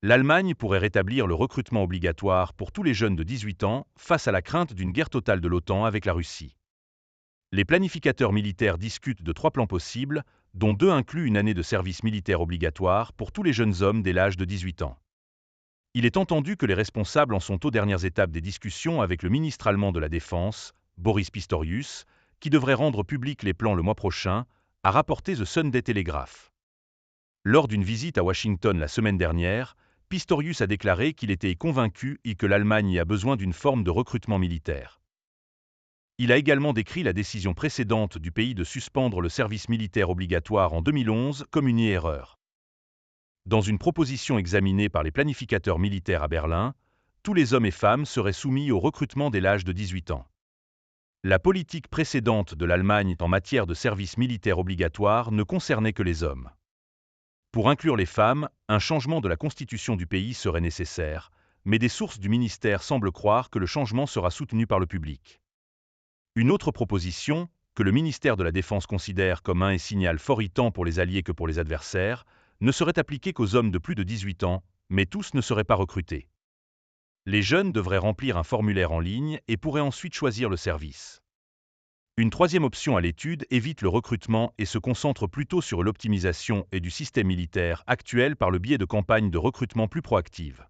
L'Allemagne pourrait rétablir le recrutement obligatoire pour tous les jeunes de 18 ans face à la crainte d'une guerre totale de l'OTAN avec la Russie. Les planificateurs militaires discutent de 3 plans possibles, dont 2 incluent une année de service militaire obligatoire pour tous les jeunes hommes dès l'âge de 18 ans. Il est entendu que les responsables en sont aux dernières étapes des discussions avec le ministre allemand de la Défense, Boris Pistorius, qui devrait rendre publics les plans le mois prochain, a rapporté The Sunday Telegraph. Lors d'une visite à Washington la semaine dernière, Pistorius a déclaré qu'il était convaincu et que l'Allemagne a besoin d'une forme de recrutement militaire. Il a également décrit la décision précédente du pays de suspendre le service militaire obligatoire en 2011 comme une erreur. Dans une proposition examinée par les planificateurs militaires à Berlin, tous les hommes et femmes seraient soumis au recrutement dès l'âge de 18 ans. La politique précédente de l'Allemagne en matière de service militaire obligatoire ne concernait que les hommes. Pour inclure les femmes, un changement de la constitution du pays serait nécessaire, mais des sources du ministère semblent croire que le changement sera soutenu par le public. Une autre proposition, que le ministère de la Défense considère comme un signal fort tant pour les alliés que pour les adversaires, ne serait appliquée qu'aux hommes de plus de 18 ans, mais tous ne seraient pas recrutés. Les jeunes devraient remplir un formulaire en ligne et pourraient ensuite choisir le service. Une troisième option à l'étude évite le recrutement et se concentre plutôt sur l'optimisation et du système militaire actuel par le biais de campagnes de recrutement plus proactives.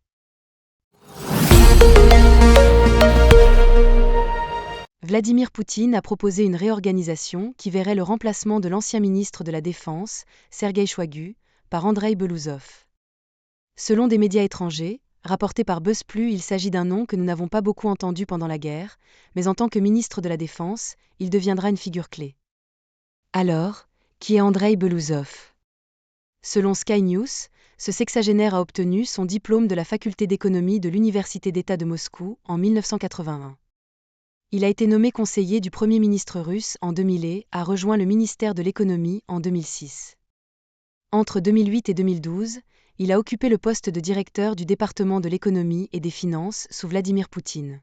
Vladimir Poutine a proposé une réorganisation qui verrait le remplacement de l'ancien ministre de la Défense, Sergueï Shoigu, par Andreï Belousov. Selon des médias étrangers, rapportés par BuzzPlus, il s'agit d'un nom que nous n'avons pas beaucoup entendu pendant la guerre, mais en tant que ministre de la Défense, il deviendra une figure clé. Alors, qui est Andreï Belousov ? Selon Sky News, ce sexagénaire a obtenu son diplôme de la faculté d'économie de l'Université d'État de Moscou en 1981. Il a été nommé conseiller du Premier ministre russe en 2000 et a rejoint le ministère de l'économie en 2006. Entre 2008 et 2012, il a occupé le poste de directeur du département de l'économie et des finances sous Vladimir Poutine.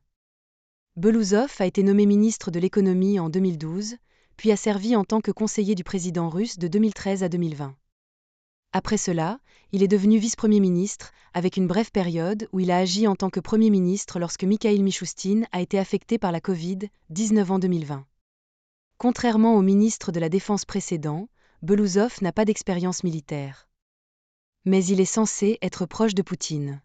Belousov a été nommé ministre de l'économie en 2012, puis a servi en tant que conseiller du président russe de 2013 à 2020. Après cela, il est devenu vice-premier ministre, avec une brève période où il a agi en tant que premier ministre lorsque Mikhail Mishustin a été affecté par la Covid-19 en 2020. Contrairement au ministre de la Défense précédent, Belousov n'a pas d'expérience militaire. Mais il est censé être proche de Poutine.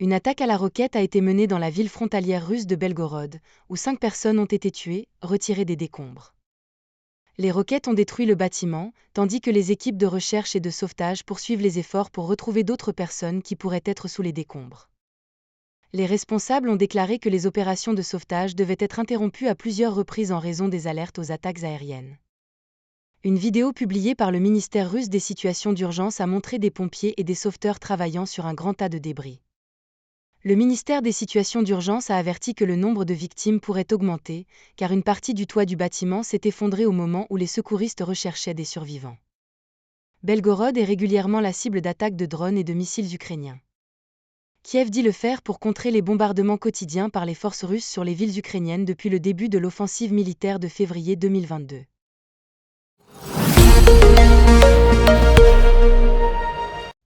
Une attaque à la roquette a été menée dans la ville frontalière russe de Belgorod, où 5 personnes ont été tuées, retirées des décombres. Les roquettes ont détruit le bâtiment, tandis que les équipes de recherche et de sauvetage poursuivent les efforts pour retrouver d'autres personnes qui pourraient être sous les décombres. Les responsables ont déclaré que les opérations de sauvetage devaient être interrompues à plusieurs reprises en raison des alertes aux attaques aériennes. Une vidéo publiée par le ministère russe des situations d'urgence a montré des pompiers et des sauveteurs travaillant sur un grand tas de débris. Le ministère des situations d'urgence a averti que le nombre de victimes pourrait augmenter, car une partie du toit du bâtiment s'est effondrée au moment où les secouristes recherchaient des survivants. Belgorod est régulièrement la cible d'attaques de drones et de missiles ukrainiens. Kiev dit le faire pour contrer les bombardements quotidiens par les forces russes sur les villes ukrainiennes depuis le début de l'offensive militaire de février 2022.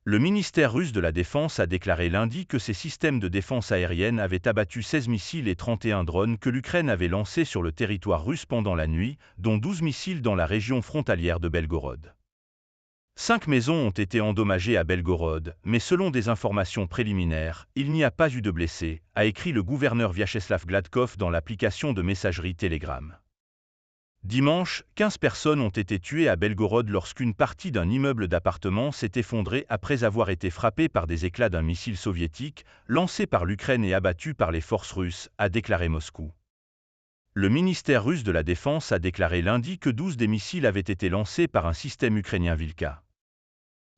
Le ministère russe de la Défense a déclaré lundi que ses systèmes de défense aérienne avaient abattu 16 missiles et 31 drones que l'Ukraine avait lancés sur le territoire russe pendant la nuit, dont 12 missiles dans la région frontalière de Belgorod. 5 maisons ont été endommagées à Belgorod, mais selon des informations préliminaires, il n'y a pas eu de blessés, a écrit le gouverneur Vyacheslav Gladkov dans l'application de messagerie Telegram. Dimanche, 15 personnes ont été tuées à Belgorod lorsqu'une partie d'un immeuble d'appartements s'est effondrée après avoir été frappée par des éclats d'un missile soviétique, lancé par l'Ukraine et abattu par les forces russes, a déclaré Moscou. Le ministère russe de la Défense a déclaré lundi que 12 des missiles avaient été lancés par un système ukrainien Vilka.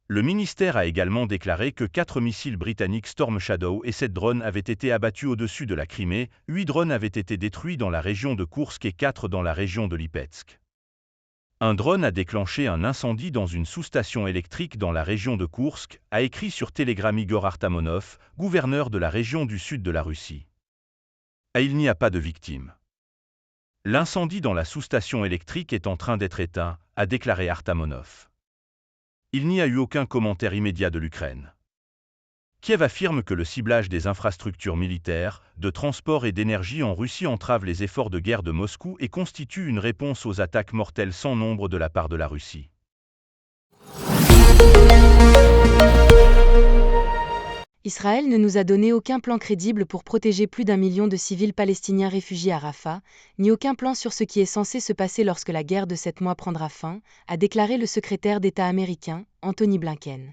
Le ministère a également déclaré que 4 missiles britanniques Storm Shadow et 7 drones avaient été abattus au-dessus de la Crimée, 8 drones avaient été détruits dans la région de Koursk et 4 dans la région de Lipetsk. Un drone a déclenché un incendie dans une sous-station électrique dans la région de Koursk, a écrit sur Telegram Igor Artamonov, gouverneur de la région du sud de la Russie. Et il n'y a pas de victimes. L'incendie dans la sous-station électrique est en train d'être éteint, a déclaré Artamonov. Il n'y a eu aucun commentaire immédiat de l'Ukraine. Kiev affirme que le ciblage des infrastructures militaires, de transport et d'énergie en Russie entrave les efforts de guerre de Moscou et constitue une réponse aux attaques mortelles sans nombre de la part de la Russie. Israël ne nous a donné aucun plan crédible pour protéger plus d'1 million de civils palestiniens réfugiés à Rafah, ni aucun plan sur ce qui est censé se passer lorsque la guerre de 7 mois prendra fin, a déclaré le secrétaire d'État américain, Anthony Blinken.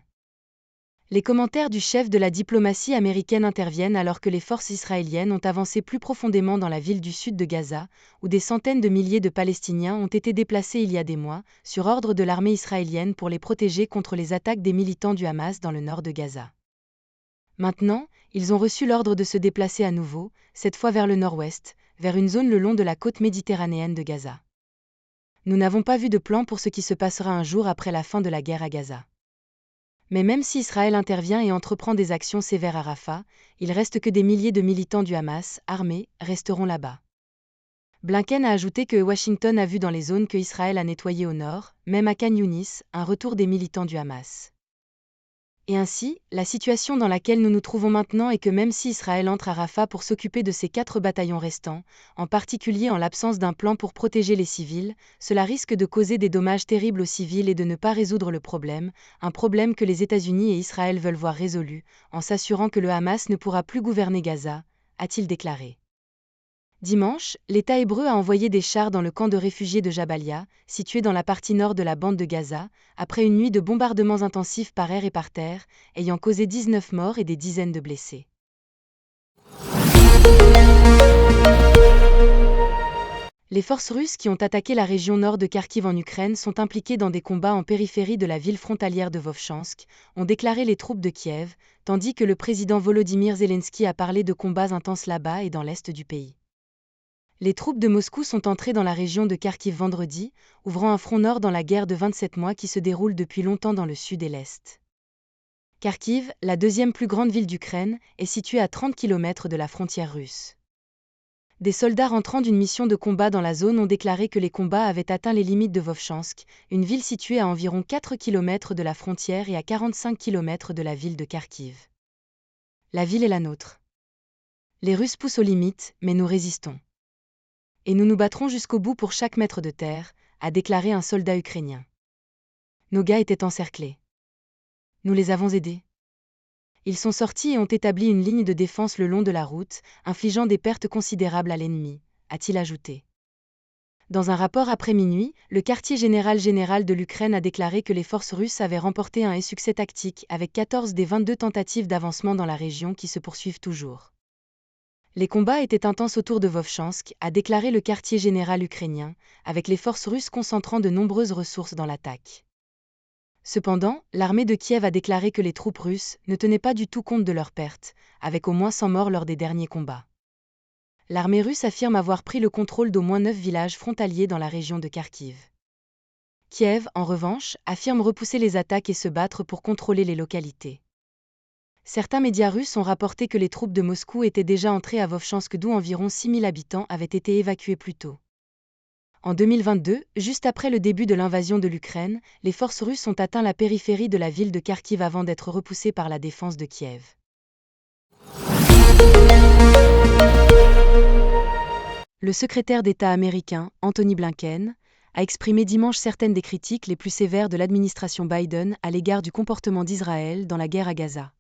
Les commentaires du chef de la diplomatie américaine interviennent alors que les forces israéliennes ont avancé plus profondément dans la ville du sud de Gaza, où des centaines de milliers de Palestiniens ont été déplacés il y a des mois, sur ordre de l'armée israélienne pour les protéger contre les attaques des militants du Hamas dans le nord de Gaza. Maintenant, ils ont reçu l'ordre de se déplacer à nouveau, cette fois vers le nord-ouest, vers une zone le long de la côte méditerranéenne de Gaza. Nous n'avons pas vu de plan pour ce qui se passera un jour après la fin de la guerre à Gaza. Mais même si Israël intervient et entreprend des actions sévères à Rafah, il reste que des milliers de militants du Hamas, armés, resteront là-bas. Blinken a ajouté que Washington a vu dans les zones que Israël a nettoyées au nord, même à Khan Younis, un retour des militants du Hamas. Et ainsi, la situation dans laquelle nous nous trouvons maintenant est que même si Israël entre à Rafah pour s'occuper de ses 4 bataillons restants, en particulier en l'absence d'un plan pour protéger les civils, cela risque de causer des dommages terribles aux civils et de ne pas résoudre le problème, un problème que les États-Unis et Israël veulent voir résolu, en s'assurant que le Hamas ne pourra plus gouverner Gaza, a-t-il déclaré. Dimanche, l'État hébreu a envoyé des chars dans le camp de réfugiés de Jabalia, situé dans la partie nord de la bande de Gaza, après une nuit de bombardements intensifs par air et par terre, ayant causé 19 morts et des dizaines de blessés. Les forces russes qui ont attaqué la région nord de Kharkiv en Ukraine sont impliquées dans des combats en périphérie de la ville frontalière de Vovchansk, ont déclaré les troupes de Kiev, tandis que le président Volodymyr Zelensky a parlé de combats intenses là-bas et dans l'est du pays. Les troupes de Moscou sont entrées dans la région de Kharkiv vendredi, ouvrant un front nord dans la guerre de 27 mois qui se déroule depuis longtemps dans le sud et l'est. Kharkiv, la deuxième plus grande ville d'Ukraine, est située à 30 km de la frontière russe. Des soldats rentrant d'une mission de combat dans la zone ont déclaré que les combats avaient atteint les limites de Vovchansk, une ville située à environ 4 km de la frontière et à 45 km de la ville de Kharkiv. La ville est la nôtre. Les Russes poussent aux limites, mais nous résistons. Et nous nous battrons jusqu'au bout pour chaque mètre de terre, a déclaré un soldat ukrainien. Nos gars étaient encerclés. Nous les avons aidés. Ils sont sortis et ont établi une ligne de défense le long de la route, infligeant des pertes considérables à l'ennemi, a-t-il ajouté. Dans un rapport après minuit, le quartier général de l'Ukraine a déclaré que les forces russes avaient remporté un succès tactique avec 14 des 22 tentatives d'avancement dans la région qui se poursuivent toujours. Les combats étaient intenses autour de Vovchansk, a déclaré le quartier général ukrainien, avec les forces russes concentrant de nombreuses ressources dans l'attaque. Cependant, l'armée de Kiev a déclaré que les troupes russes ne tenaient pas du tout compte de leurs pertes, avec au moins 100 morts lors des derniers combats. L'armée russe affirme avoir pris le contrôle d'au moins 9 villages frontaliers dans la région de Kharkiv. Kiev, en revanche, affirme repousser les attaques et se battre pour contrôler les localités. Certains médias russes ont rapporté que les troupes de Moscou étaient déjà entrées à Vovchansk d'où environ 6000 habitants avaient été évacués plus tôt. En 2022, juste après le début de l'invasion de l'Ukraine, les forces russes ont atteint la périphérie de la ville de Kharkiv avant d'être repoussées par la défense de Kiev. Le secrétaire d'État américain, Anthony Blinken, a exprimé dimanche certaines des critiques les plus sévères de l'administration Biden à l'égard du comportement d'Israël dans la guerre à Gaza.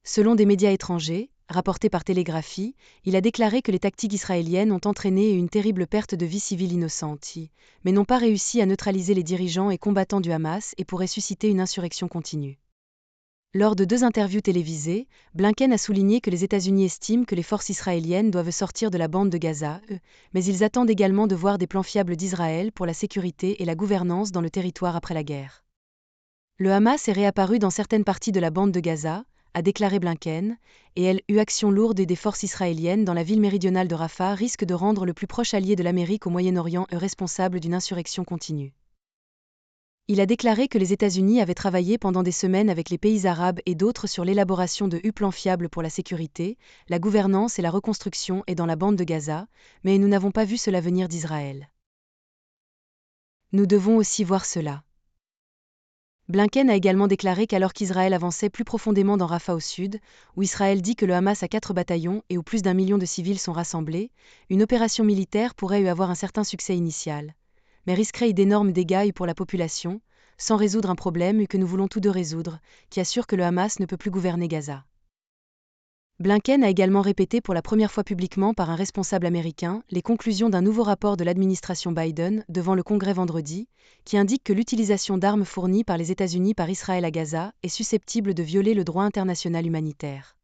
Selon des médias étrangers, rapportés par Télégraphie, il a déclaré que les tactiques israéliennes ont entraîné une terrible perte de vies civiles innocentes, mais n'ont pas réussi à neutraliser les dirigeants et combattants du Hamas et pourraient susciter une insurrection continue. Lors de 2 interviews télévisées, Blinken a souligné que les États-Unis estiment que les forces israéliennes doivent sortir de la bande de Gaza, mais ils attendent également de voir des plans fiables d'Israël pour la sécurité et la gouvernance dans le territoire après la guerre. Le Hamas est réapparu dans certaines parties de la bande de Gaza, a déclaré Blinken, et action lourde des forces israéliennes dans la ville méridionale de Rafah risque de rendre le plus proche allié de l'Amérique au Moyen-Orient responsable d'une insurrection continue. Il a déclaré que les États-Unis avaient travaillé pendant des semaines avec les pays arabes et d'autres sur l'élaboration de plans fiables pour la sécurité, la gouvernance et la reconstruction et dans la bande de Gaza, mais nous n'avons pas vu cela venir d'Israël. Nous devons aussi voir cela. Blinken a également déclaré qu'alors qu'Israël avançait plus profondément dans Rafah au sud, où Israël dit que le Hamas a 4 bataillons et où plus d'1 million de civils sont rassemblés, une opération militaire pourrait avoir un certain succès initial, mais risquerait d'énormes dégâts pour la population, sans résoudre un problème que nous voulons tous deux résoudre, qui assure que le Hamas ne peut plus gouverner Gaza. Blinken a également répété pour la première fois publiquement par un responsable américain les conclusions d'un nouveau rapport de l'administration Biden devant le Congrès vendredi, qui indique que l'utilisation d'armes fournies par les États-Unis par Israël à Gaza est susceptible de violer le droit international humanitaire.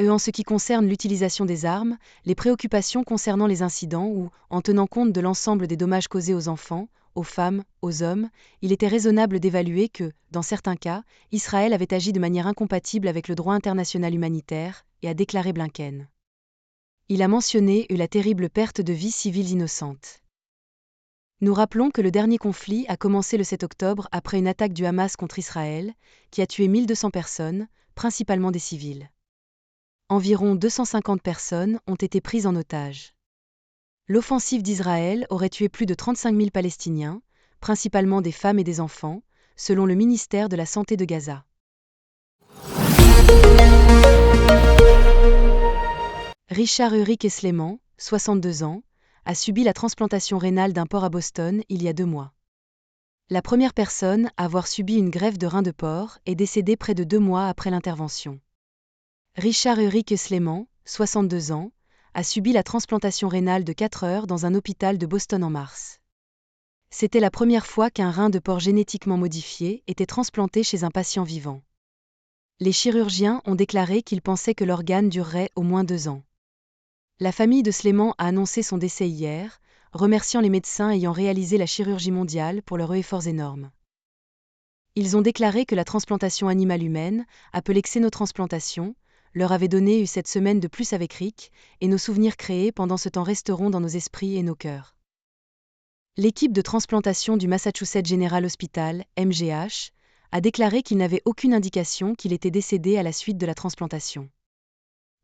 En ce qui concerne l'utilisation des armes, les préoccupations concernant les incidents où, en tenant compte de l'ensemble des dommages causés aux enfants, aux femmes, aux hommes, il était raisonnable d'évaluer que, dans certains cas, Israël avait agi de manière incompatible avec le droit international humanitaire, et a déclaré Blinken. Il a mentionné la terrible perte de vies civiles innocentes. Nous rappelons que le dernier conflit a commencé le 7 octobre après une attaque du Hamas contre Israël, qui a tué 1200 personnes, principalement des civils. Environ 250 personnes ont été prises en otage. L'offensive d'Israël aurait tué plus de 35 000 Palestiniens, principalement des femmes et des enfants, selon le ministère de la Santé de Gaza. Richard Ulrich Sleman, 62 ans, a subi la transplantation rénale d'un porc à Boston il y a 2 mois. La première personne à avoir subi une greffe de rein de porc est décédée près de 2 mois après l'intervention. Richard Ulrich Sleman, 62 ans, a subi la transplantation rénale de 4 heures dans un hôpital de Boston en mars. C'était la première fois qu'un rein de porc génétiquement modifié était transplanté chez un patient vivant. Les chirurgiens ont déclaré qu'ils pensaient que l'organe durerait au moins 2 ans. La famille de Sleman a annoncé son décès hier, remerciant les médecins ayant réalisé la chirurgie mondiale pour leurs efforts énormes. Ils ont déclaré que la transplantation animale humaine, appelée xénotransplantation, leur avait donné cette semaine de plus avec Rick, et nos souvenirs créés pendant ce temps resteront dans nos esprits et nos cœurs. L'équipe de transplantation du Massachusetts General Hospital, MGH, a déclaré qu'il n'avait aucune indication qu'il était décédé à la suite de la transplantation.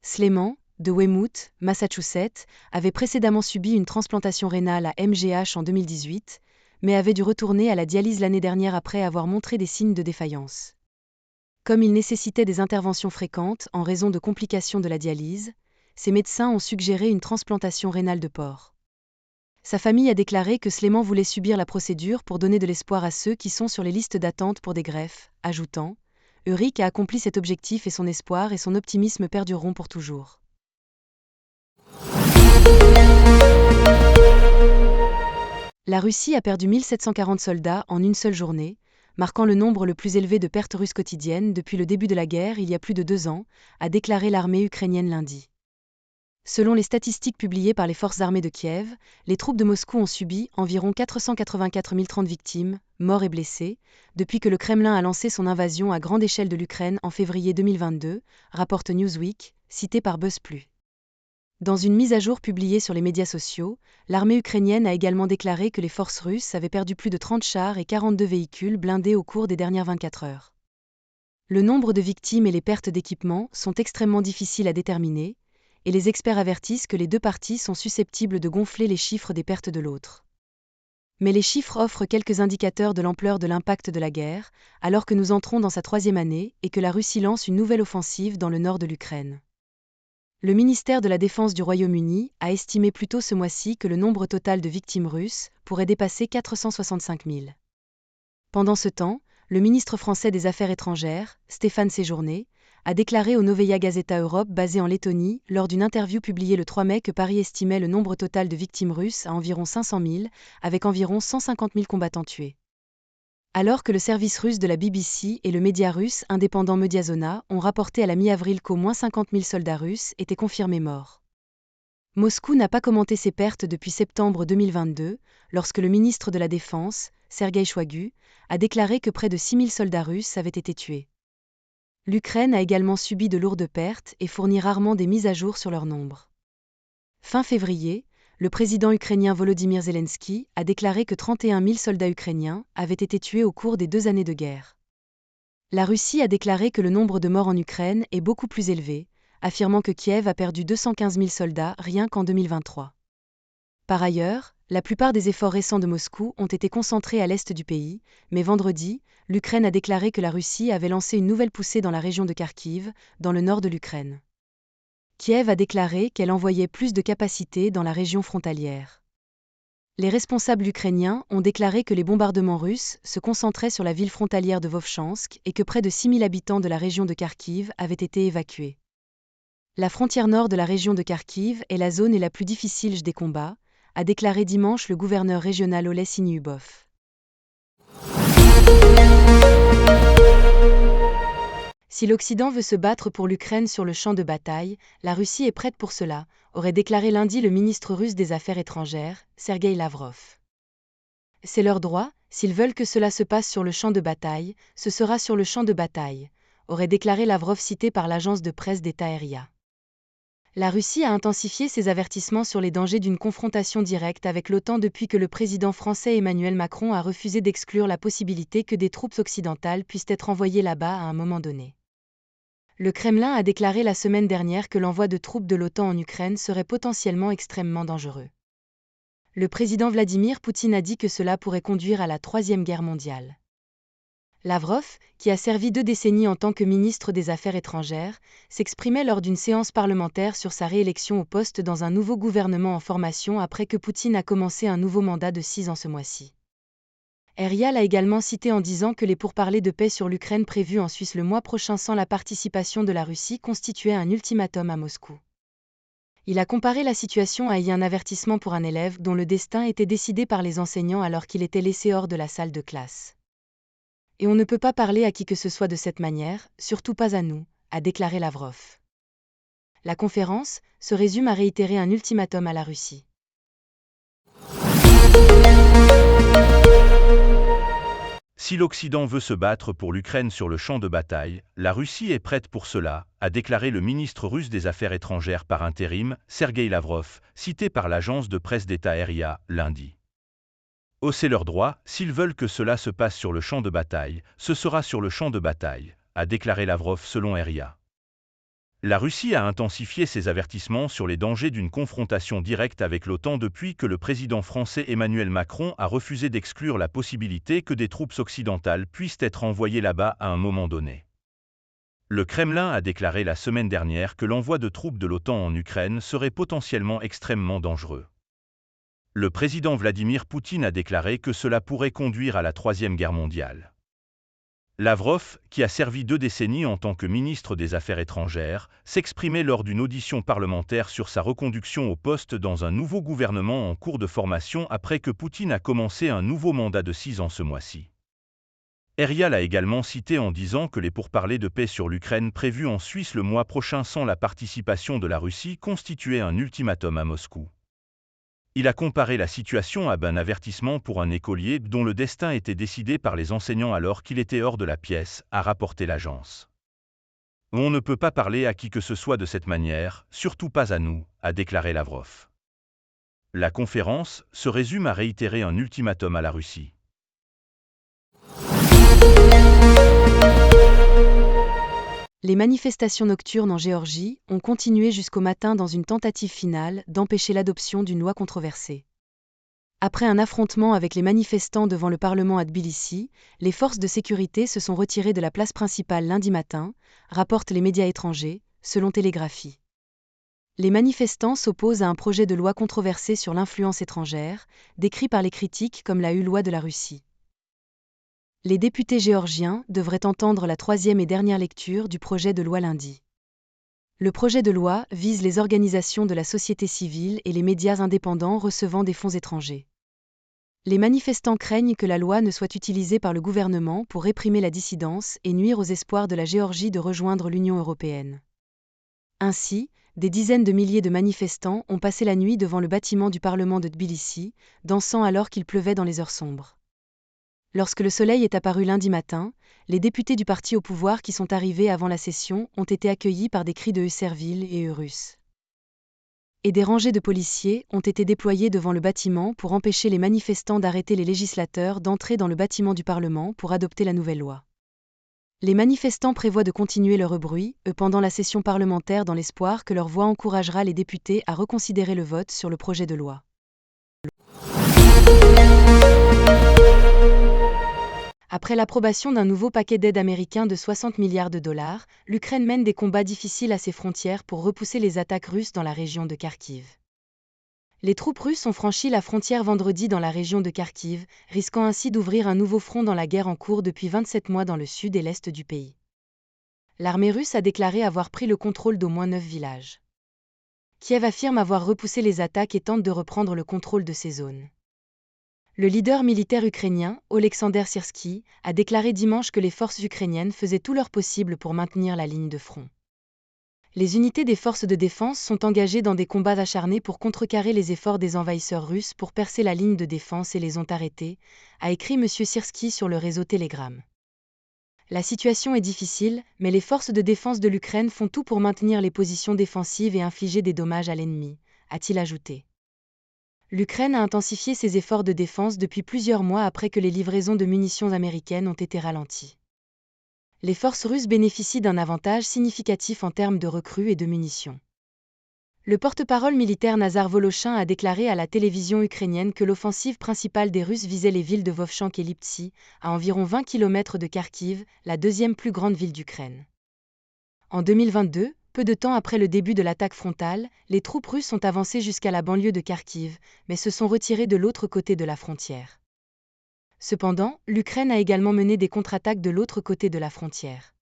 Sleman, de Weymouth, Massachusetts, avait précédemment subi une transplantation rénale à MGH en 2018, mais avait dû retourner à la dialyse l'année dernière après avoir montré des signes de défaillance. Comme il nécessitait des interventions fréquentes en raison de complications de la dialyse, ses médecins ont suggéré une transplantation rénale de porc. Sa famille a déclaré que Sleman voulait subir la procédure pour donner de l'espoir à ceux qui sont sur les listes d'attente pour des greffes, ajoutant « Ulrich a accompli cet objectif et son espoir et son optimisme perdureront pour toujours. » La Russie a perdu 1740 soldats en une seule journée, marquant le nombre le plus élevé de pertes russes quotidiennes depuis le début de la guerre il y a plus de 2 ans, a déclaré l'armée ukrainienne lundi. Selon les statistiques publiées par les forces armées de Kiev, les troupes de Moscou ont subi environ 484 030 victimes, morts et blessés, depuis que le Kremlin a lancé son invasion à grande échelle de l'Ukraine en février 2022, rapporte Newsweek, cité par BuzzPlus. Dans une mise à jour publiée sur les médias sociaux, l'armée ukrainienne a également déclaré que les forces russes avaient perdu plus de 30 chars et 42 véhicules blindés au cours des dernières 24 heures. Le nombre de victimes et les pertes d'équipement sont extrêmement difficiles à déterminer, et les experts avertissent que les 2 parties sont susceptibles de gonfler les chiffres des pertes de l'autre. Mais les chiffres offrent quelques indicateurs de l'ampleur de l'impact de la guerre, alors que nous entrons dans sa 3e année et que la Russie lance une nouvelle offensive dans le nord de l'Ukraine. Le ministère de la Défense du Royaume-Uni a estimé plus tôt ce mois-ci que le nombre total de victimes russes pourrait dépasser 465 000. Pendant ce temps, le ministre français des Affaires étrangères, Stéphane Séjourné, a déclaré au Noveia Gazeta Europe basé en Lettonie lors d'une interview publiée le 3 mai que Paris estimait le nombre total de victimes russes à environ 500 000, avec environ 150 000 combattants tués. Alors que le service russe de la BBC et le média russe indépendant Mediazona ont rapporté à la mi-avril qu'au moins 50 000 soldats russes étaient confirmés morts. Moscou n'a pas commenté ces pertes depuis septembre 2022, lorsque le ministre de la Défense, Sergueï Shoigu, a déclaré que près de 6 000 soldats russes avaient été tués. L'Ukraine a également subi de lourdes pertes et fournit rarement des mises à jour sur leur nombre. Fin février, le président ukrainien Volodymyr Zelensky a déclaré que 31 000 soldats ukrainiens avaient été tués au cours des 2 années de guerre. La Russie a déclaré que le nombre de morts en Ukraine est beaucoup plus élevé, affirmant que Kiev a perdu 215 000 soldats rien qu'en 2023. Par ailleurs, La plupart des efforts récents de Moscou ont été concentrés à l'est du pays, mais vendredi, l'Ukraine a déclaré que la Russie avait lancé une nouvelle poussée dans la région de Kharkiv, dans le nord de l'Ukraine. Kiev a déclaré qu'elle envoyait plus de capacités dans la région frontalière. Les responsables ukrainiens ont déclaré que les bombardements russes se concentraient sur la ville frontalière de Vovchansk et que près de 6000 habitants de la région de Kharkiv avaient été évacués. La frontière nord de la région de Kharkiv est la zone la plus difficile des combats, a déclaré dimanche le gouverneur régional Oleh Syniubov. Si l'Occident veut se battre pour l'Ukraine sur le champ de bataille, la Russie est prête pour cela, aurait déclaré lundi le ministre russe des Affaires étrangères, Sergueï Lavrov. C'est leur droit, s'ils veulent que cela se passe sur le champ de bataille, ce sera sur le champ de bataille, aurait déclaré Lavrov cité par l'agence de presse d'État RIA. La Russie a intensifié ses avertissements sur les dangers d'une confrontation directe avec l'OTAN depuis que le président français Emmanuel Macron a refusé d'exclure la possibilité que des troupes occidentales puissent être envoyées là-bas à un moment donné. Le Kremlin a déclaré la semaine dernière que l'envoi de troupes de l'OTAN en Ukraine serait potentiellement extrêmement dangereux. Le président Vladimir Poutine a dit que cela pourrait conduire à la Troisième Guerre mondiale. Lavrov, qui a servi 2 décennies en tant que ministre des Affaires étrangères, s'exprimait lors d'une séance parlementaire sur sa réélection au poste dans un nouveau gouvernement en formation après que Poutine a commencé un nouveau mandat de 6 ans ce mois-ci. RIA l'a également cité en disant que les pourparlers de paix sur l'Ukraine prévus en Suisse le mois prochain sans la participation de la Russie constituaient un ultimatum à Moscou. Il a comparé la situation à un avertissement pour un élève dont le destin était décidé par les enseignants alors qu'il était laissé hors de la salle de classe. Et on ne peut pas parler à qui que ce soit de cette manière, surtout pas à nous, a déclaré Lavrov. La conférence se résume à réitérer un ultimatum à la Russie. Si l'Occident veut se battre pour l'Ukraine sur le champ de bataille, la Russie est prête pour cela, a déclaré le ministre russe des Affaires étrangères par intérim, Sergueï Lavrov, cité par l'agence de presse d'État RIA, lundi. C'est leur droit, s'ils veulent que cela se passe sur le champ de bataille, ce sera sur le champ de bataille, a déclaré Lavrov selon RIA. La Russie a intensifié ses avertissements sur les dangers d'une confrontation directe avec l'OTAN depuis que le président français Emmanuel Macron a refusé d'exclure la possibilité que des troupes occidentales puissent être envoyées là-bas à un moment donné. Le Kremlin a déclaré la semaine dernière que l'envoi de troupes de l'OTAN en Ukraine serait potentiellement extrêmement dangereux. Le président Vladimir Poutine a déclaré que cela pourrait conduire à la Troisième Guerre mondiale. Lavrov, qui a servi 2 décennies en tant que ministre des Affaires étrangères, s'exprimait lors d'une audition parlementaire sur sa reconduction au poste dans un nouveau gouvernement en cours de formation après que Poutine a commencé un nouveau mandat de 6 ans ce mois-ci. RIA l'a également cité en disant que les pourparlers de paix sur l'Ukraine prévus en Suisse le mois prochain sans la participation de la Russie constituaient un ultimatum à Moscou. Il a comparé la situation à un avertissement pour un écolier dont le destin était décidé par les enseignants alors qu'il était hors de la pièce, a rapporté l'agence. On ne peut pas parler à qui que ce soit de cette manière, surtout pas à nous, a déclaré Lavrov. La conférence se résume à réitérer un ultimatum à la Russie. Les manifestations nocturnes en Géorgie ont continué jusqu'au matin dans une tentative finale d'empêcher l'adoption d'une loi controversée. Après un affrontement avec les manifestants devant le Parlement à Tbilissi, les forces de sécurité se sont retirées de la place principale lundi matin, rapportent les médias étrangers, selon Télégraphie. Les manifestants s'opposent à un projet de loi controversé sur l'influence étrangère, décrit par les critiques comme la loi de la Russie. Les députés géorgiens devraient entendre la 3e et dernière lecture du projet de loi lundi. Le projet de loi vise les organisations de la société civile et les médias indépendants recevant des fonds étrangers. Les manifestants craignent que la loi ne soit utilisée par le gouvernement pour réprimer la dissidence et nuire aux espoirs de la Géorgie de rejoindre l'Union européenne. Ainsi, des dizaines de milliers de manifestants ont passé la nuit devant le bâtiment du Parlement de Tbilissi, dansant alors qu'il pleuvait dans les heures sombres. Lorsque le soleil est apparu lundi matin, les députés du parti au pouvoir qui sont arrivés avant la session ont été accueillis par des cris de Servile et Russes. Et des rangées de policiers ont été déployées devant le bâtiment pour empêcher les manifestants d'arrêter les législateurs d'entrer dans le bâtiment du Parlement pour adopter la nouvelle loi. Les manifestants prévoient de continuer leur bruit pendant la session parlementaire dans l'espoir que leur voix encouragera les députés à reconsidérer le vote sur le projet de loi. Après l'approbation d'un nouveau paquet d'aide américain de 60 milliards de dollars, l'Ukraine mène des combats difficiles à ses frontières pour repousser les attaques russes dans la région de Kharkiv. Les troupes russes ont franchi la frontière vendredi dans la région de Kharkiv, risquant ainsi d'ouvrir un nouveau front dans la guerre en cours depuis 27 mois dans le sud et l'est du pays. L'armée russe a déclaré avoir pris le contrôle d'au moins 9 villages. Kiev affirme avoir repoussé les attaques et tente de reprendre le contrôle de ces zones. Le leader militaire ukrainien, Oleksandr Syrsky, a déclaré dimanche que les forces ukrainiennes faisaient tout leur possible pour maintenir la ligne de front. Les unités des forces de défense sont engagées dans des combats acharnés pour contrecarrer les efforts des envahisseurs russes pour percer la ligne de défense et les ont arrêtés, a écrit M. Syrsky sur le réseau Telegram. La situation est difficile, mais les forces de défense de l'Ukraine font tout pour maintenir les positions défensives et infliger des dommages à l'ennemi, a-t-il ajouté. L'Ukraine a intensifié ses efforts de défense depuis plusieurs mois après que les livraisons de munitions américaines ont été ralenties. Les forces russes bénéficient d'un avantage significatif en termes de recrues et de munitions. Le porte-parole militaire Nazar Voloshin a déclaré à la télévision ukrainienne que l'offensive principale des Russes visait les villes de Vovchansk et Liptsi, à environ 20 km de Kharkiv, la deuxième plus grande ville d'Ukraine. En 2022, peu de temps après le début de l'attaque frontale, les troupes russes ont avancé jusqu'à la banlieue de Kharkiv, mais se sont retirées de l'autre côté de la frontière. Cependant, l'Ukraine a également mené des contre-attaques de l'autre côté de la frontière.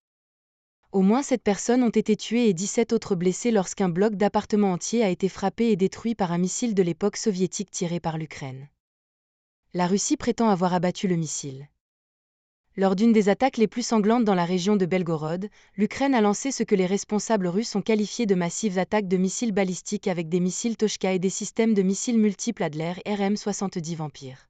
Au moins 7 personnes ont été tuées et 17 autres blessées lorsqu'un bloc d'appartements entier a été frappé et détruit par un missile de l'époque soviétique tiré par l'Ukraine. La Russie prétend avoir abattu le missile. Lors d'une des attaques les plus sanglantes dans la région de Belgorod, l'Ukraine a lancé ce que les responsables russes ont qualifié de massives attaques de missiles balistiques avec des missiles Tochka et des systèmes de missiles multiples Adler RM-70 Vampire.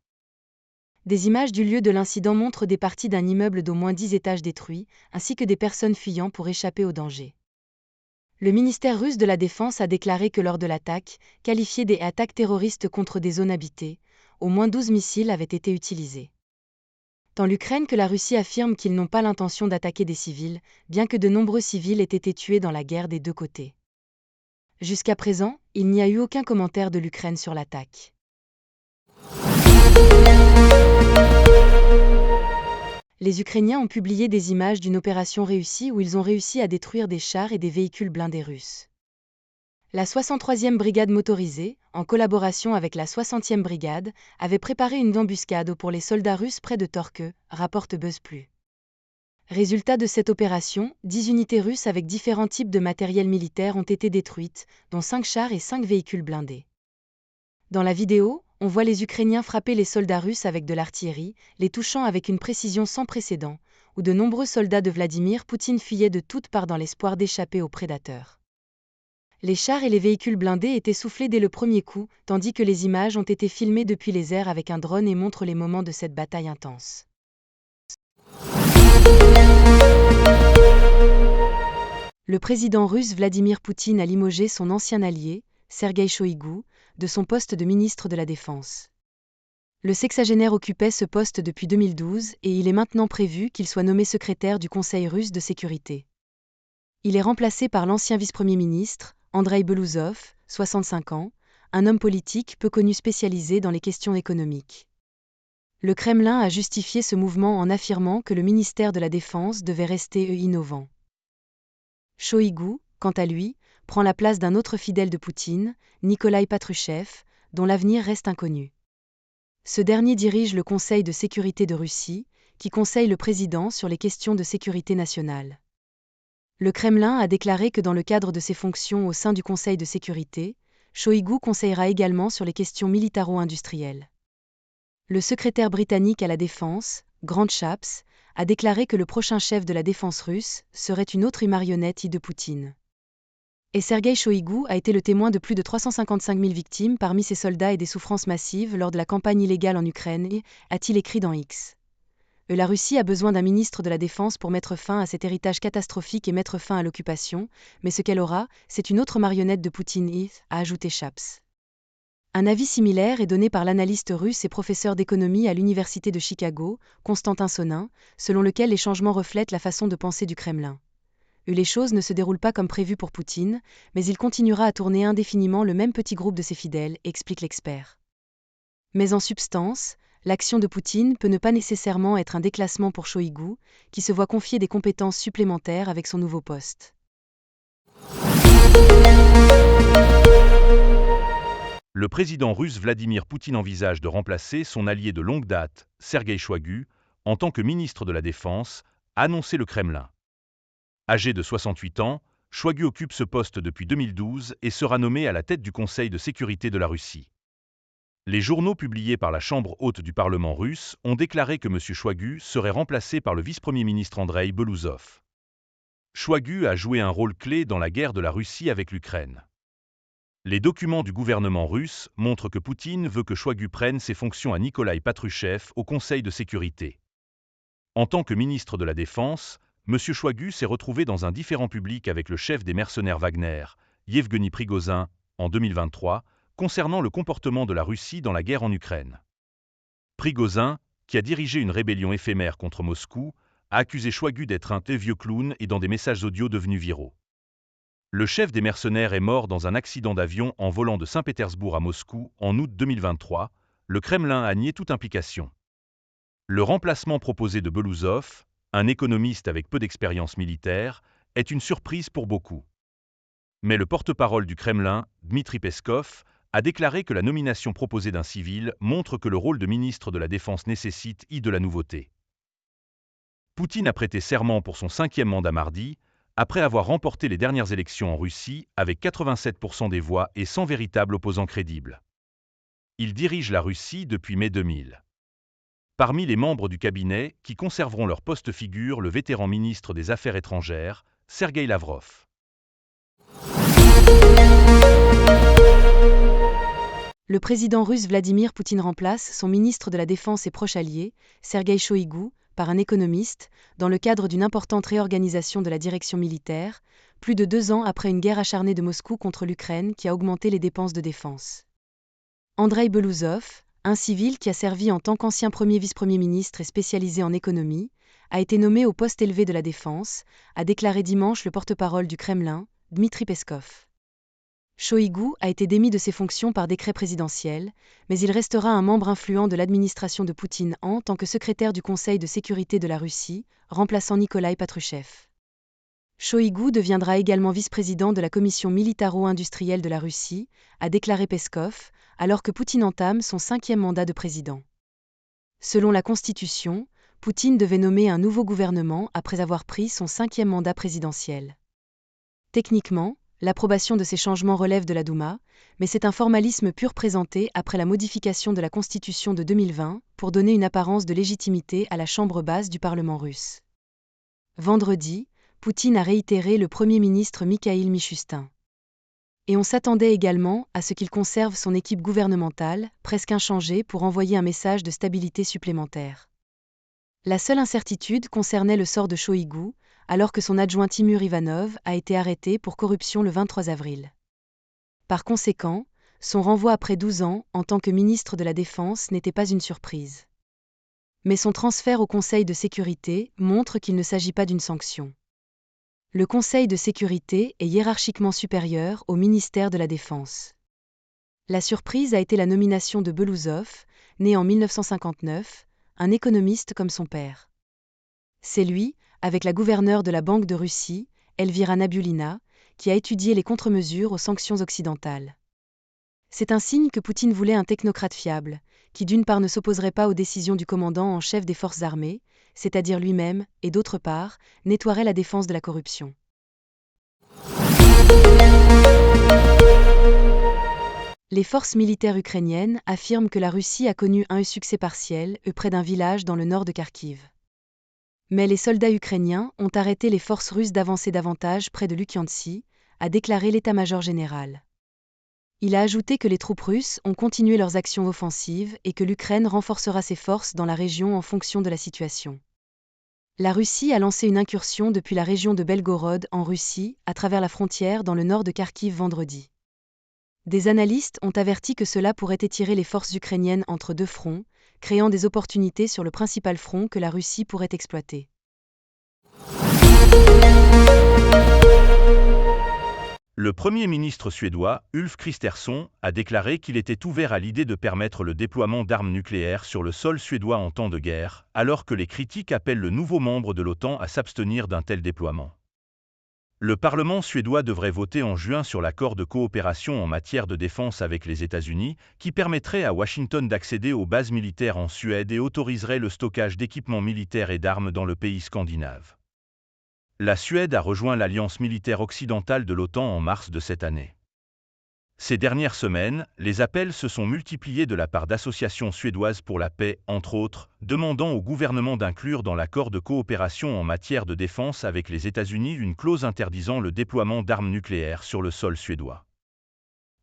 Des images du lieu de l'incident montrent des parties d'un immeuble d'au moins 10 étages détruits, ainsi que des personnes fuyant pour échapper au danger. Le ministère russe de la Défense a déclaré que lors de l'attaque, qualifiée des attaques terroristes contre des zones habitées, au moins 12 missiles avaient été utilisés. Tant l'Ukraine que la Russie affirment qu'ils n'ont pas l'intention d'attaquer des civils, bien que de nombreux civils aient été tués dans la guerre des deux côtés. Jusqu'à présent, il n'y a eu aucun commentaire de l'Ukraine sur l'attaque. Les Ukrainiens ont publié des images d'une opération réussie où ils ont réussi à détruire des chars et des véhicules blindés russes. La 63e brigade motorisée, en collaboration avec la 60e brigade, avait préparé une embuscade pour les soldats russes près de Torque, rapporte BuzzPlus. Résultat de cette opération, 10 unités russes avec différents types de matériel militaire ont été détruites, dont 5 chars et 5 véhicules blindés. Dans la vidéo, on voit les Ukrainiens frapper les soldats russes avec de l'artillerie, les touchant avec une précision sans précédent, où de nombreux soldats de Vladimir Poutine fuyaient de toutes parts dans l'espoir d'échapper aux prédateurs. Les chars et les véhicules blindés étaient soufflés dès le premier coup, tandis que les images ont été filmées depuis les airs avec un drone et montrent les moments de cette bataille intense. Le président russe Vladimir Poutine a limogé son ancien allié, Sergueï Shoïgu, de son poste de ministre de la Défense. Le sexagénaire occupait ce poste depuis 2012 et il est maintenant prévu qu'il soit nommé secrétaire du Conseil russe de sécurité. Il est remplacé par l'ancien vice-premier ministre, Andreï Belouzov, 65 ans, un homme politique peu connu spécialisé dans les questions économiques. Le Kremlin a justifié ce mouvement en affirmant que le ministère de la Défense devait rester innovant. Shoïgu, quant à lui, prend la place d'un autre fidèle de Poutine, Nikolaï Patrushev, dont l'avenir reste inconnu. Ce dernier dirige le Conseil de sécurité de Russie, qui conseille le président sur les questions de sécurité nationale. Le Kremlin a déclaré que dans le cadre de ses fonctions au sein du Conseil de sécurité, Shoïgu conseillera également sur les questions militaro-industrielles. Le secrétaire britannique à la Défense, Grant Shapps, a déclaré que le prochain chef de la défense russe serait une autre marionnette de Poutine. Et Sergueï Shoïgu a été le témoin de plus de 355 000 victimes parmi ses soldats et des souffrances massives lors de la campagne illégale en Ukraine, a-t-il écrit dans X. La Russie a besoin d'un ministre de la Défense pour mettre fin à cet héritage catastrophique et mettre fin à l'occupation, mais ce qu'elle aura, c'est une autre marionnette de Poutine, a ajouté Shapps. Un avis similaire est donné par l'analyste russe et professeur d'économie à l'Université de Chicago, Constantin Sonin, selon lequel les changements reflètent la façon de penser du Kremlin. Les choses ne se déroulent pas comme prévu pour Poutine, mais il continuera à tourner indéfiniment le même petit groupe de ses fidèles, explique l'expert. Mais en substance, l'action de Poutine peut ne pas nécessairement être un déclassement pour Shoigu, qui se voit confier des compétences supplémentaires avec son nouveau poste. Le président russe Vladimir Poutine envisage de remplacer son allié de longue date, Sergueï Shoigu, en tant que ministre de la Défense, a annoncé le Kremlin. Âgé de 68 ans, Shoigu occupe ce poste depuis 2012 et sera nommé à la tête du Conseil de sécurité de la Russie. Les journaux publiés par la Chambre haute du Parlement russe ont déclaré que M. Shoigu serait remplacé par le vice-premier ministre Andrei Belouzov. Shoigu a joué un rôle clé dans la guerre de la Russie avec l'Ukraine. Les documents du gouvernement russe montrent que Poutine veut que Shoigu prenne ses fonctions à Nikolaï Patrushev au Conseil de sécurité. En tant que ministre de la Défense, M. Shoigu s'est retrouvé dans un différend public avec le chef des mercenaires Wagner, Yevgeny Prigozhin, en 2023, concernant le comportement de la Russie dans la guerre en Ukraine. Prigozhin, qui a dirigé une rébellion éphémère contre Moscou, a accusé Shoigu d'être un vieux clown et dans des messages audio devenus viraux. Le chef des mercenaires est mort dans un accident d'avion en volant de Saint-Pétersbourg à Moscou en août 2023. Le Kremlin a nié toute implication. Le remplacement proposé de Belouzov, un économiste avec peu d'expérience militaire, est une surprise pour beaucoup. Mais le porte-parole du Kremlin, Dmitri Peskov, a déclaré que la nomination proposée d'un civil montre que le rôle de ministre de la Défense nécessite de la nouveauté. Poutine a prêté serment pour son 5e mandat mardi, après avoir remporté les dernières élections en Russie avec 87% des voix et sans véritable opposant crédible. Il dirige la Russie depuis mai 2000. Parmi les membres du cabinet qui conserveront leur poste figure le vétéran ministre des Affaires étrangères, Sergueï Lavrov. Le président russe Vladimir Poutine remplace son ministre de la Défense et proche allié, Sergueï Shoigu, par un économiste, dans le cadre d'une importante réorganisation de la direction militaire, plus de 2 ans après une guerre acharnée de Moscou contre l'Ukraine qui a augmenté les dépenses de défense. Andrei Belouzov, un civil qui a servi en tant qu'ancien premier vice-premier ministre et spécialisé en économie, a été nommé au poste élevé de la défense, a déclaré dimanche le porte-parole du Kremlin, Dmitri Peskov. Shoigu a été démis de ses fonctions par décret présidentiel, mais il restera un membre influent de l'administration de Poutine en tant que secrétaire du Conseil de sécurité de la Russie, remplaçant Nikolaï Patrushev. Shoigu deviendra également vice-président de la commission militaro-industrielle de la Russie, a déclaré Peskov, alors que Poutine entame son 5e mandat de président. Selon la Constitution, Poutine devait nommer un nouveau gouvernement après avoir pris son 5e mandat présidentiel. Techniquement, l'approbation de ces changements relève de la Douma, mais c'est un formalisme pur présenté après la modification de la Constitution de 2020 pour donner une apparence de légitimité à la Chambre basse du Parlement russe. Vendredi, Poutine a réitéré le Premier ministre Mikhaïl Mishustin. Et on s'attendait également à ce qu'il conserve son équipe gouvernementale, presque inchangée pour envoyer un message de stabilité supplémentaire. La seule incertitude concernait le sort de Shoigu, alors que son adjoint Timur Ivanov a été arrêté pour corruption le 23 avril. Par conséquent, son renvoi après 12 ans en tant que ministre de la Défense n'était pas une surprise. Mais son transfert au Conseil de sécurité montre qu'il ne s'agit pas d'une sanction. Le Conseil de sécurité est hiérarchiquement supérieur au ministère de la Défense. La surprise a été la nomination de Belouzov, né en 1959, un économiste comme son père. C'est lui, avec la gouverneure de la Banque de Russie, Elvira Nabiullina, qui a étudié les contre-mesures aux sanctions occidentales. C'est un signe que Poutine voulait un technocrate fiable, qui d'une part ne s'opposerait pas aux décisions du commandant en chef des forces armées, c'est-à-dire lui-même, et d'autre part, nettoierait la défense de la corruption. Les forces militaires ukrainiennes affirment que la Russie a connu un succès partiel près d'un village dans le nord de Kharkiv. Mais les soldats ukrainiens ont arrêté les forces russes d'avancer davantage près de Lukiantsy, a déclaré l'état-major général. Il a ajouté que les troupes russes ont continué leurs actions offensives et que l'Ukraine renforcera ses forces dans la région en fonction de la situation. La Russie a lancé une incursion depuis la région de Belgorod en Russie, à travers la frontière dans le nord de Kharkiv vendredi. Des analystes ont averti que cela pourrait étirer les forces ukrainiennes entre deux fronts, créant des opportunités sur le principal front que la Russie pourrait exploiter. Le Premier ministre suédois, Ulf Kristersson, a déclaré qu'il était ouvert à l'idée de permettre le déploiement d'armes nucléaires sur le sol suédois en temps de guerre, alors que les critiques appellent le nouveau membre de l'OTAN à s'abstenir d'un tel déploiement. Le Parlement suédois devrait voter en juin sur l'accord de coopération en matière de défense avec les États-Unis, qui permettrait à Washington d'accéder aux bases militaires en Suède et autoriserait le stockage d'équipements militaires et d'armes dans le pays scandinave. La Suède a rejoint l'alliance militaire occidentale de l'OTAN en mars de cette année. Ces dernières semaines, les appels se sont multipliés de la part d'associations suédoises pour la paix, entre autres, demandant au gouvernement d'inclure dans l'accord de coopération en matière de défense avec les États-Unis une clause interdisant le déploiement d'armes nucléaires sur le sol suédois.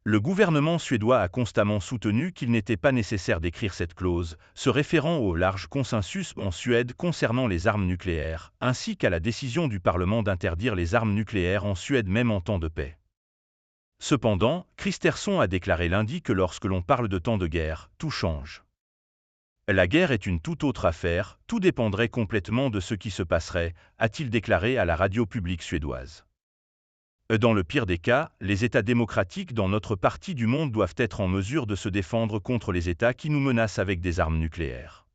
Le gouvernement suédois a constamment soutenu qu'il n'était pas nécessaire d'écrire cette clause, se référant au large consensus en Suède concernant les armes nucléaires, ainsi qu'à la décision du Parlement d'interdire les armes nucléaires en Suède même en temps de paix. Cependant, Kristersson a déclaré lundi que lorsque l'on parle de temps de guerre, tout change. La guerre est une toute autre affaire, tout dépendrait complètement de ce qui se passerait, a-t-il déclaré à la radio publique suédoise. Dans le pire des cas, les États démocratiques dans notre partie du monde doivent être en mesure de se défendre contre les États qui nous menacent avec des armes nucléaires.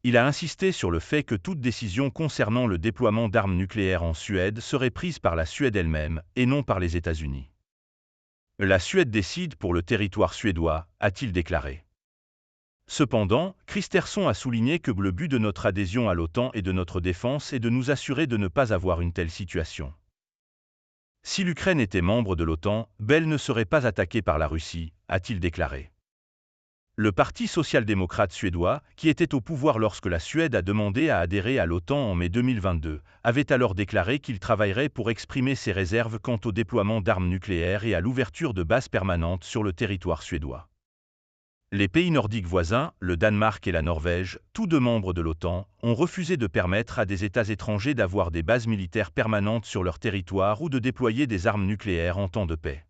Il a insisté sur le fait que toute décision concernant le déploiement d'armes nucléaires en Suède serait prise par la Suède elle-même, et non par les États-Unis. La Suède décide pour le territoire suédois, a-t-il déclaré. Cependant, Kristersson a souligné que le but de notre adhésion à l'OTAN et de notre défense est de nous assurer de ne pas avoir une telle situation. Si l'Ukraine était membre de l'OTAN, elle ne serait pas attaquée par la Russie, a-t-il déclaré. Le Parti social-démocrate suédois, qui était au pouvoir lorsque la Suède a demandé à adhérer à l'OTAN en mai 2022, avait alors déclaré qu'il travaillerait pour exprimer ses réserves quant au déploiement d'armes nucléaires et à l'ouverture de bases permanentes sur le territoire suédois. Les pays nordiques voisins, le Danemark et la Norvège, tous deux membres de l'OTAN, ont refusé de permettre à des États étrangers d'avoir des bases militaires permanentes sur leur territoire ou de déployer des armes nucléaires en temps de paix.